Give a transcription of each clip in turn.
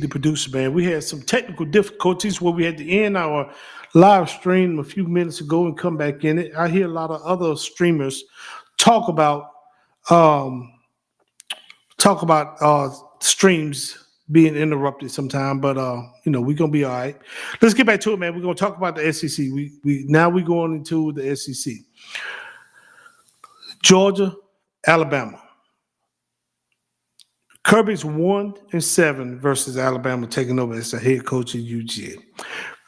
the producer, man. We had some technical difficulties where we had to end our live stream a few minutes ago and come back in it. I hear a lot of other streamers talk about um, streams being interrupted sometime, but we're gonna be all right. Let's get back to it, man. We're gonna talk about the SEC. We're going into the SEC. Georgia, Alabama. Kirby's 1-7 versus Alabama, taking over as the head coach at UGA.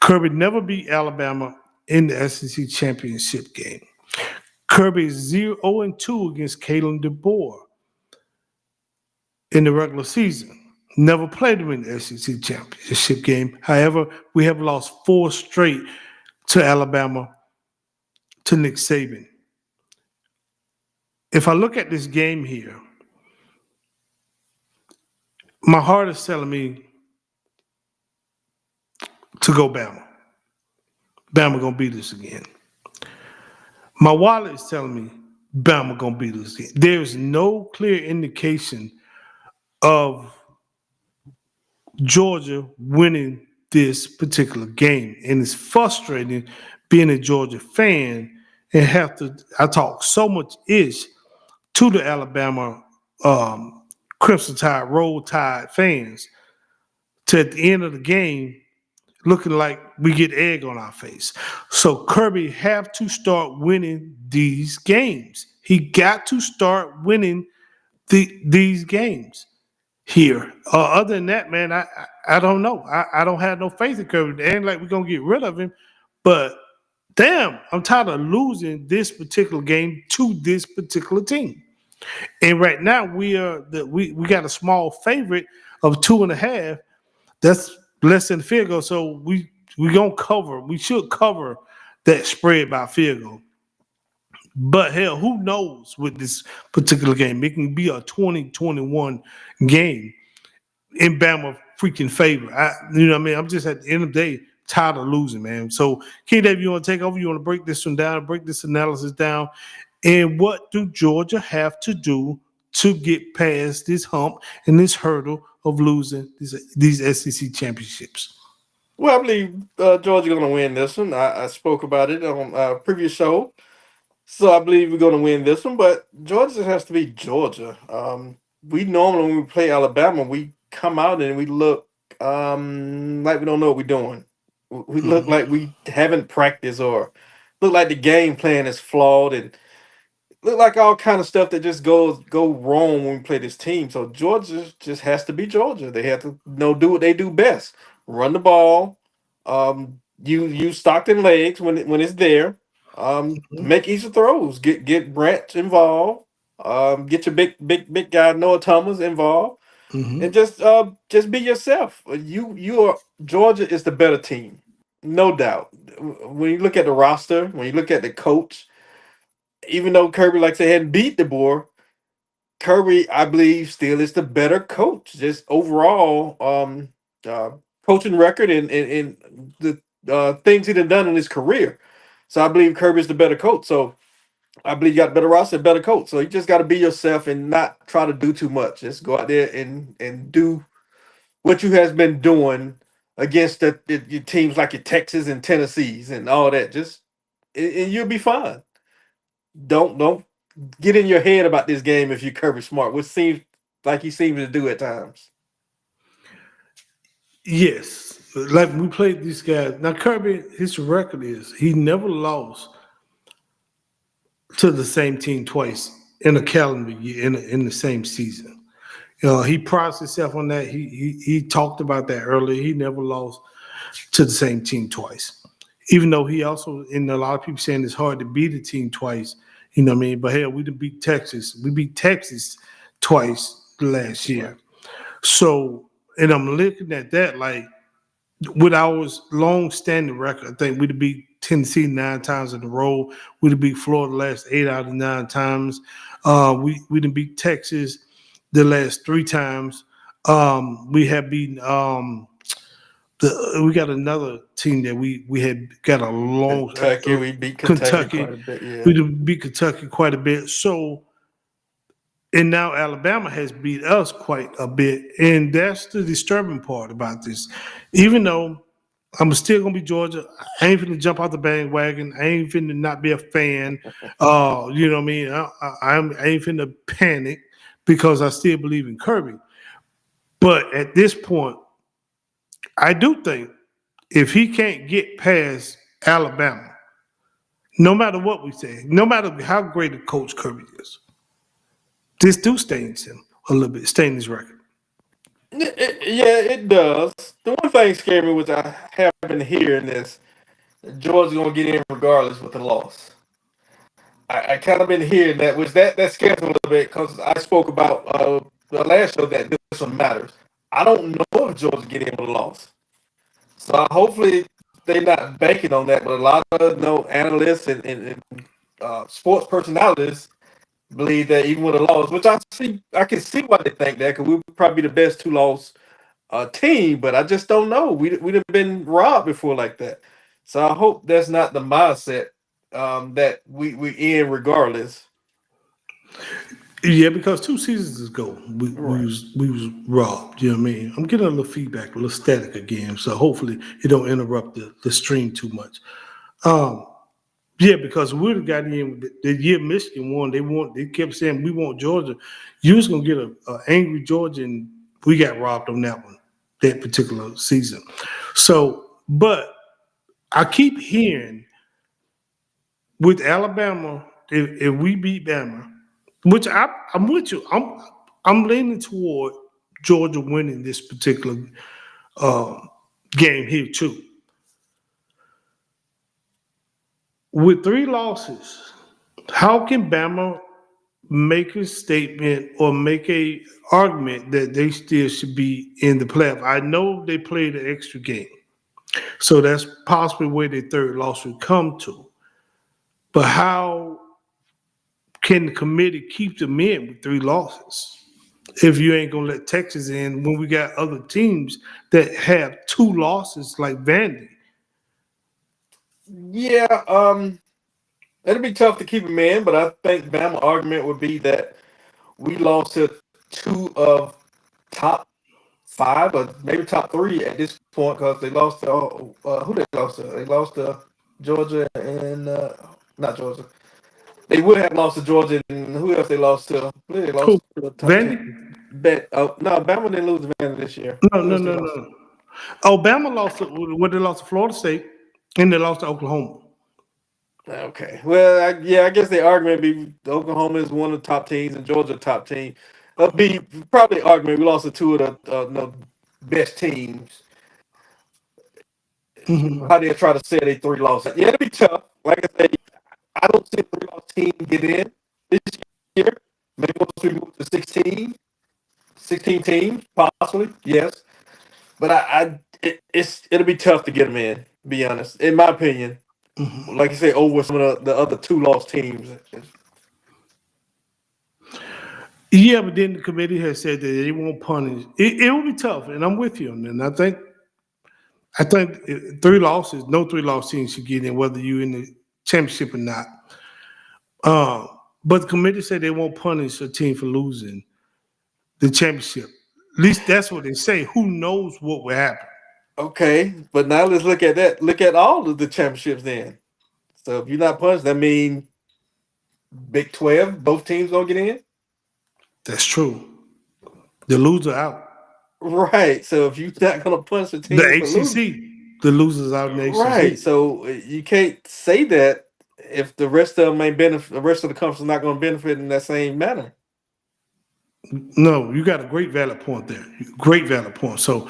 Kirby never beat Alabama in the SEC championship game. Kirby is 0-2 against Kalen DeBoer in the regular season. Never played him in the SEC championship game. However, we have lost 4 straight to Alabama, to Nick Saban. If I look at this game here, my heart is telling me to go Bama. Bama gonna beat us again. My wallet is telling me Bama gonna beat us again. There is no clear indication of Georgia winning this particular game, and it's frustrating being a Georgia fan and I talk so much ish to the Alabama Crimson Tide, Roll Tide fans to at the end of the game looking like we get egg on our face. So Kirby have to start winning these games. He got to start winning these games here. Other than that, man, I don't know. I don't have no faith in Kirby. It ain't like we're going to get rid of him, but damn, I'm tired of losing this particular game to this particular team. And right now we got a small favorite of 2.5. That's less than field goal. So we gonna cover. We should cover that spread by field goal. But hell, who knows with this particular game? It can be a 20-21 game in Bama freaking favor. You know what I mean? I'm just at the end of the day tired of losing, man. So King Dave, you want to take over? You want to break this one down, break this analysis down? And what do Georgia have to do to get past this hump and this hurdle of losing these SEC championships? Well, I believe Georgia's going to win this one. I spoke about it on a previous show. So I believe we're going to win this one. But Georgia has to be Georgia. We normally, when we play Alabama, we come out and we look like we don't know what we're doing. We look like we haven't practiced, or look like the game plan is flawed, and look like all kind of stuff that just go wrong when we play this team. So Georgia just has to be Georgia. They have to do what they do best: run the ball, use Stockton legs when it's there, make easy throws, get Brett involved, get your big guy Noah Thomas involved, and just be yourself. You are Georgia is the better team, no doubt. When you look at the roster, when you look at the coach. Even though Kirby, like I said, hadn't beat DeBoer, Kirby, I believe, still is the better coach. Just overall, coaching record and the things he'd done in his career. So I believe Kirby's the better coach. So I believe you got a better roster, better coach. So you just got to be yourself and not try to do too much. Just go out there and do what you has been doing against your teams like your Texas and Tennessees and all that. And you'll be fine. Don't get in your head about this game if you're Kirby Smart, which seems like he seems to do at times. Yes. Like we played these guys. Now Kirby, his record is he never lost to the same team twice in a calendar year in the same season. He prided himself on that. He talked about that earlier. He never lost to the same team twice. Even though he also, and a lot of people saying it's hard to beat a team twice. You know what I mean? But hell, we didn't beat Texas. We beat Texas twice last year. So, and I'm looking at that like with our long-standing record, I think we'd beat Tennessee 9 times in a row. We'd beat Florida the last 8 out of 9 times. We didn't beat Texas the last 3 times. We have beaten we got another team that we had got a long Kentucky. We beat Kentucky quite a bit, yeah. We beat Kentucky quite a bit. So And now Alabama has beat us quite a bit. And that's the disturbing part about this. Even though I'm still gonna be Georgia, I ain't finna jump out the bandwagon. I ain't finna not be a fan. You know what I mean? I ain't finna panic because I still believe in Kirby. But at this point, I do think if he can't get past Alabama, no matter what we say, no matter how great a coach Kirby is, this do stains him a little bit, stain his record. Yeah, it does. The one thing scared me, which I have been hearing, is Georgia's gonna get in regardless with the loss. I kind of been hearing that, which that scares me a little bit because I spoke about the last show that this one matters. I don't know if Georgia get in with a loss, so hopefully they're not banking on that. But a lot of analysts and sports personalities believe that even with a loss, which I can see why they think that because we're probably the best two-loss team, but I just don't know. We'd have been robbed before like that, so I hope that's not the mindset that we in regardless. Yeah, because 2 seasons ago Right. we was robbed. You know what I mean? I'm getting a little feedback, a little static again, so hopefully it don't interrupt the stream too much. Um, yeah, because we would have got in the year Michigan won. They kept saying we want Georgia. You was gonna get a angry Georgia, and we got robbed on that one, that particular season. So, but I keep hearing with Alabama, if we beat Bama, which I'm with you. I'm leaning toward Georgia winning this particular um, game here too. With 3 losses, how can Bama make a statement or make a argument that they still should be in the playoff? I know they played an extra game, so that's possibly where their third loss would come to. But how can the committee keep them in with 3 losses if you ain't gonna let Texas in when we got other teams that have 2 losses like Vandy? Yeah, it'll be tough to keep him in, but I think Bama argument would be that we lost to two of top five or maybe top three at this point because they lost to who they lost to? They lost to Georgia and not Georgia. They would have lost to Georgia and who else they lost to? Who they Who? lost to the top Vandy? team. Bet no, Bama didn't lose to Vandy this year. No, Who no, else they no, lost to? no. Alabama lost to, when they lost to Florida State and they lost to Oklahoma. Okay. Well, yeah, I guess the argument be Oklahoma is one of the top teams and Georgia top team. Be probably argument we lost to two of the best teams. Mhm. How they try to say they 3 losses? Yeah, it'll be tough. Like I say, I don't see a 3 loss team get in this year. Maybe once we move to 16 teams, possibly. Yes, but it'll be tough to get them in. To be honest, in my opinion, like you say, over some of the other 2 loss teams. Yeah, but then the committee has said that they won't punish. It will be tough, and I'm with you on that. And I think 3 losses, no 3 loss team should get in, whether you in the championship or not. But the committee said they won't punish a team for losing the championship. At least that's what they say. Who knows what will happen? Okay, but now let's look at that. Look at all of the championships then. So if you're not punched, that means Big 12, both teams gonna get in. That's true. The loser out. Right. So if you're not gonna punch the The team for losing, ACC, the losers out in the right. ACC. So you can't say that if the rest of them ain't benefit, the rest of the conference is not going to benefit in that same manner. No, you got a great valid point there. Great valid point. So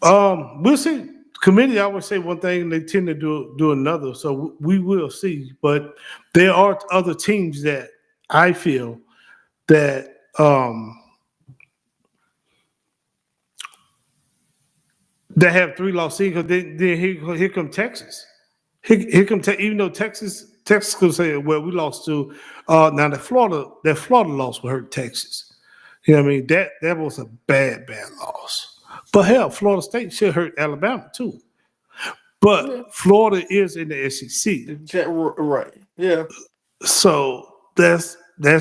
we'll see. Committee always say one thing, and they tend to do another. So we will see. But there are other teams that I feel that that have 3 loss seasons. Then here come Texas. Here come even though Texas could say, well, we lost to now that Florida loss will hurt Texas. You know what I mean? That was a bad loss. But hell, Florida State should hurt Alabama too. But Yeah. Florida is in the SEC. Right. Yeah. So that's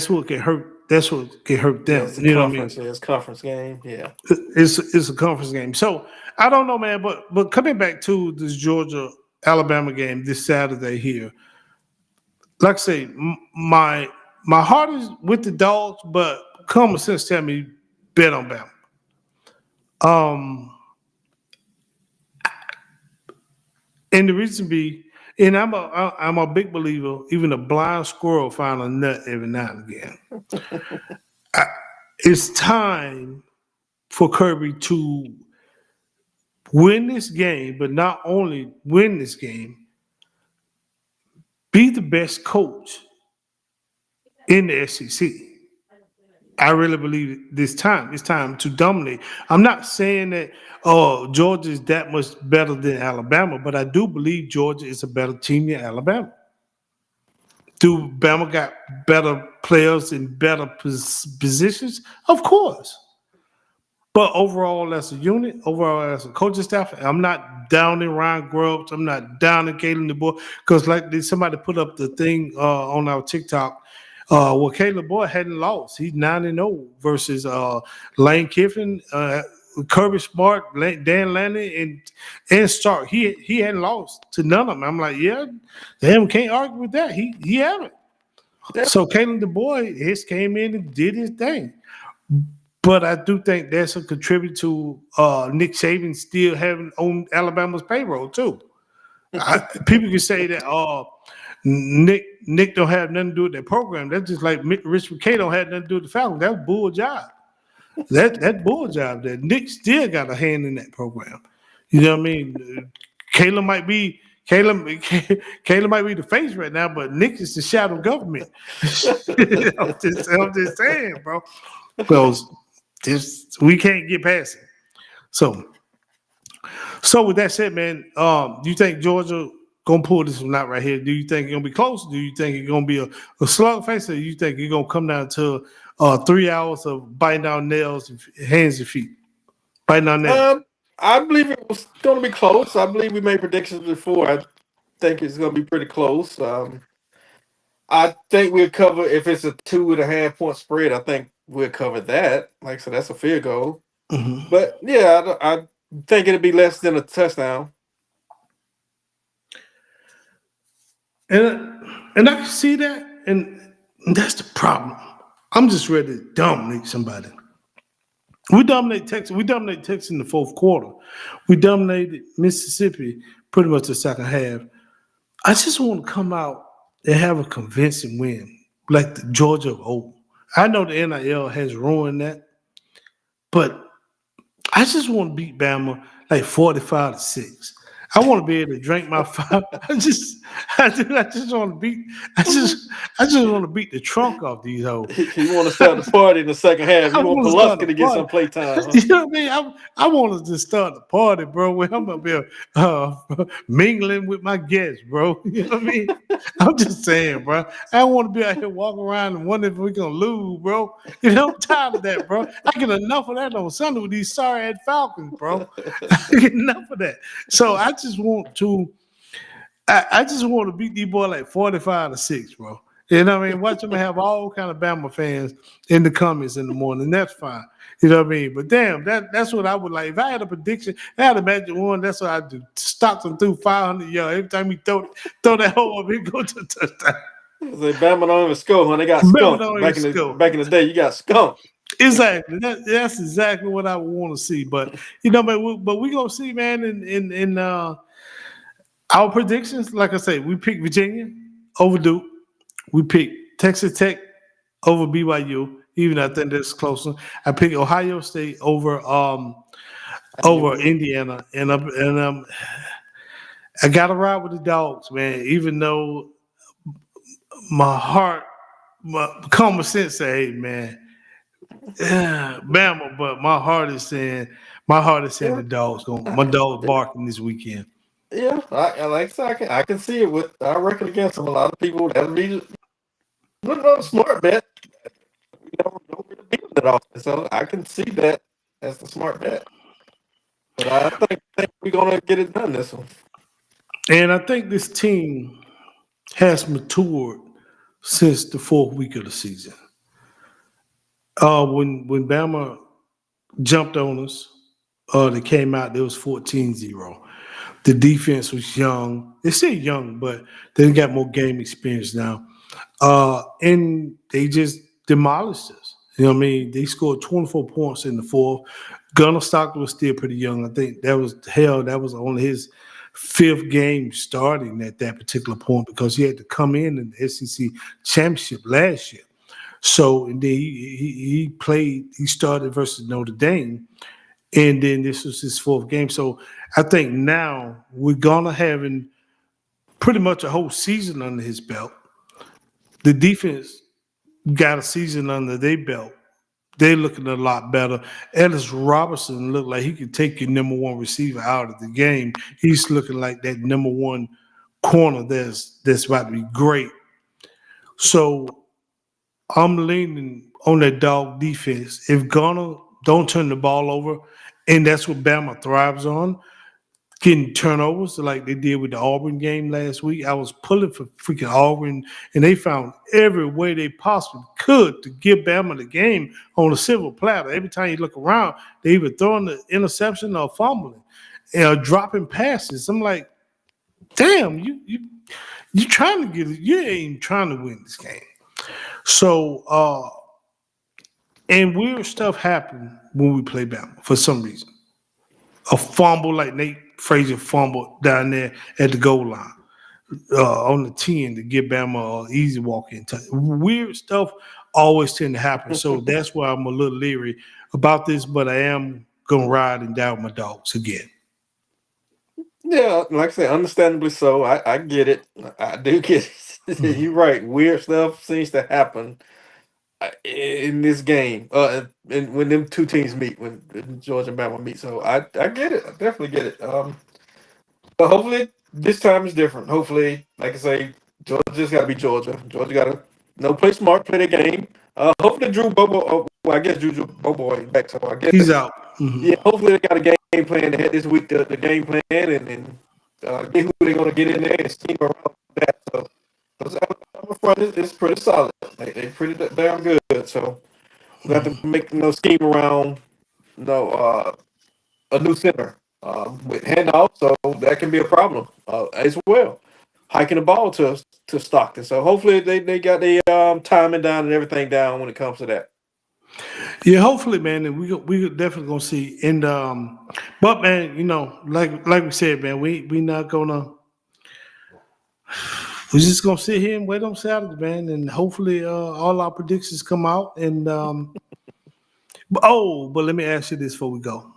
what can hurt can hurt Yeah, them. it's a You know what I mean? conference. Yeah, it's a conference game. Yeah. It's a conference game. So I don't know, man. But coming back to this Georgia Alabama game this Saturday here, like I say, my heart is with the dogs, but common sense tell me bet on Bama. Um, and the reason be, and I'm a big believer. Even a blind squirrel find a nut every now and again. It's time for Kirby to win this game, but not only win this game, be the best coach in the SEC. I really believe this time it's time to dominate. I'm not saying that Georgia is that much better than Alabama, but I do believe Georgia is a better team than Alabama. Do Bama got better players in better positions? Of course. But overall, as a unit, overall as a coaching staff, I'm not down in Ryan Grubbs. I'm not down in Caleb DeBoer because like somebody put up the thing on our TikTok. Well, Caleb Boyd hadn't lost. He's 9-0 versus Lane Kiffin, Kirby Smart, Dan Lanning, and Stark. He hadn't lost to none of them. I'm like, yeah, damn, can't argue with that. He haven't. So Caleb DeBoer, came in and did his thing. But I do think that's a contribute to Nick Saban still having on Alabama's payroll too. People can say that Nick don't have nothing to do with that program. That's just like Rich McKay don't have nothing to do with the Falcons. That's bull job. That bull job. That Nick still got a hand in that program. You know what I mean? Caleb might be the face right now, but Nick is the shadow government. I'm just saying, bro. Because we can't get past it. So with that said, man, do you think Georgia gonna pull this one out right here? Do you think it's gonna be close? Do you think it's gonna be a slugfest, or do you think it's gonna come down to 3 hours of biting down nails, hands and feet, biting down nails? I believe it was going to be close. I believe we made predictions before. I think it's going to be pretty close. I think we'll cover if it's a 2.5 point spread. I think we'll cover that. Like I said, that's a field goal. Mm-hmm. But yeah, I think it'll be less than a touchdown. And I can see that, and that's the problem. I'm just ready to dominate somebody. We dominate Texas. We dominate Texas in the fourth quarter. We dominated Mississippi pretty much the second half. I just want to come out and have a convincing win, like the Georgia of old. I know the NIL has ruined that, but I just want to beat Bama like 45-6. I want to be able to drink my five. I just want to beat. I just want to beat the trunk off these hoes. You want to start the party in the second half. You want Pulaski to get party. some play time. Huh? You know what I mean? I want to just start the party, bro. Where I'm up here mingling with my guests, bro. You know what I mean? I'm just saying, bro. I don't want to be out here walking around and wondering if we're gonna lose, bro. You know, I'm tired of that, bro. I get enough of that on Sunday with these sorry-ass Falcons, bro. I get enough of that. So I just want to beat these boys like 45-6, bro. You know what I mean? Watch them have all kind of Bama fans in the comments in the morning. That's fine. You know what I mean? But damn, that's what I would like. If I had a prediction, I had a magic one, that's what I'd do. Stop them through 500 yards. Every time we throw that hole up, it go to a touchdown. They Bama don't even score, huh? They got skunked. Back in the day, you got skunked. Exactly. That's exactly what I would want to see. But you know, but we gonna see, man. In our predictions, like I say, we picked Virginia over Duke. We picked Texas Tech over BYU. Even I think that's closer. I picked Ohio State over Indiana, and I got to ride with the dogs, man. Even though my common sense say, hey, man. Bama, but my heart is saying the dogs my dog's barking this weekend. Yeah, I like so I can see it with I reckon against them. A lot of people that'll be a smart bet. Don't really beat it off. So I can see that as the smart bet. But I think we're gonna get it done this one. And I think this team has matured since the fourth week of the season. When Bama jumped on us, they came out, there was 14-0. The defense was young. They're still young, but they got more game experience now. And they just demolished us. You know what I mean? They scored 24 points in the fourth. Gunnar Stockton was still pretty young. I think that was only his fifth game starting at that particular point because he had to come in the SEC championship last year. So and then he played, he started versus Notre Dame, and then this was his fourth game. So I think now we're gonna having pretty much a whole season under his belt. The defense got a season under their belt. They're looking a lot better. Ellis Robertson looked like he could take your number one receiver out of the game. He's looking like that number one corner that's about to be great. So I'm leaning on that dog defense. If Gunner don't turn the ball over, and that's what Bama thrives on, getting turnovers like they did with the Auburn game last week. I was pulling for freaking Auburn, and they found every way they possibly could to give Bama the game on a silver platter. Every time you look around, they either throwing the interception or fumbling, or dropping passes. I'm like, damn, you trying to get it. You ain't trying to win this game. So, and weird stuff happened when we play Bama for some reason. A fumble like Nate Frazier fumbled down there at the goal line on the 10 to give Bama an easy walk-in touch. Weird stuff always tend to happen. So that's why I'm a little leery about this, but I am going to ride and down my dogs again. Yeah, like I said, understandably so. I get it. I do get it. You're right. Weird stuff seems to happen in this game. And when them two teams meet, when Georgia and Bama meet. So I get it. I definitely get it. But hopefully this time is different. Hopefully, like I say, Georgia just got to be Georgia. Georgia got to play smart, play their game. Hopefully Drew Bobo. Well, I guess Drew Bobo ain't back, so I guess He's out. Yeah, hopefully they got a game plan ahead this week. The game plan and get who they're going to get in there and scheme around that. So Alabama front is pretty solid. They pretty damn good. So we have to make scheme around a new center with handoff. So that can be a problem as well. Hiking the ball to Stockton. So hopefully they got the timing down and everything down when it comes to that. Yeah, hopefully, man, and we definitely gonna see. And but man, like we said, man, we not gonna. We're just gonna sit here and wait on Saturday, man, and hopefully all our predictions come out. And but let me ask you this before we go,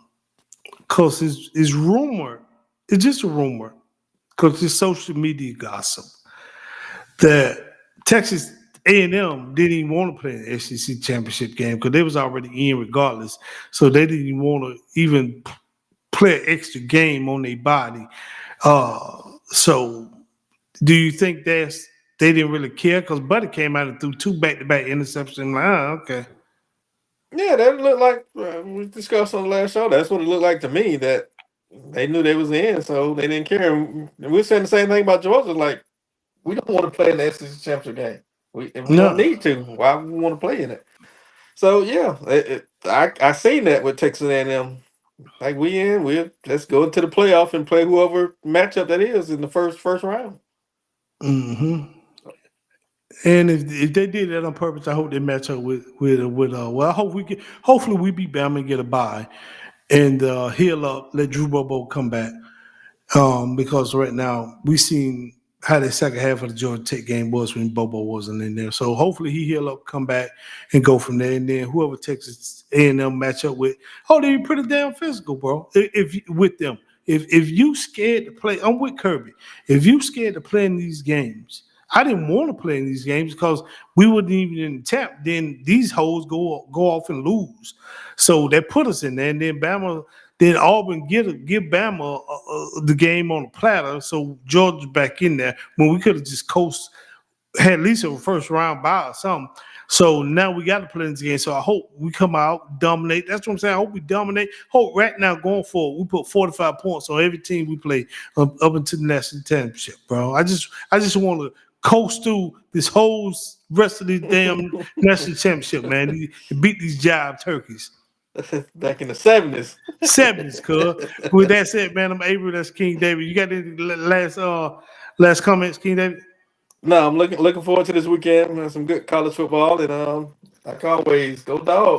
because it's rumor, it's just a rumor, because it's social media gossip that Texas A&M didn't even want to play an SEC championship game because they was already in regardless. So they didn't even want to even play an extra game on their body. So do you think they didn't really care? Because Buddy came out and threw two back-to-back interceptions. I'm like, okay. Yeah, that looked like we discussed on the last show. That's what it looked like to me, that they knew they was in, so they didn't care. And we're saying the same thing about Georgia. Like, we don't want to play in the SEC championship game. We don't need to. Why would we want to play in it? So yeah, I seen that with Texas A&M. Like, let's go into the playoff and play whoever matchup that is in the first round. Mm-hmm. And if they did that on purpose, I hope they match up with well, I hope hopefully we beat Bama and get a bye and heal up, let Drew Bobo come back. Because right now we seen how the second half of the Georgia Tech game was when Bobo wasn't in there. So hopefully he heal up, come back, and go from there. And then whoever Texas A&M match up with, they're pretty damn physical, bro. If with them, if you scared to play, I'm with Kirby. If you scared to play in these games, I didn't want to play in these games because we wouldn't even in the tap. Then these hoes go off and lose. So they put us in there, and then Bama. Then Auburn give Bama the game on the platter, so Georgia's back in there when we could have just had at least a first round bye or something. So now we got to play in this game. So I hope we come out, dominate. That's what I'm saying. I hope we dominate. Hope right now going forward, we put 45 points on every team we play up into the national championship, bro. I just want to coast through this whole rest of the damn national championship, man. And beat these jive turkeys. Back in the 70s. 70s, cuz. With that said, man, I'm Avery. That's King David. You got any last comments, King David? No, I'm looking forward to this weekend. Some good college football, and like always, go Dogs.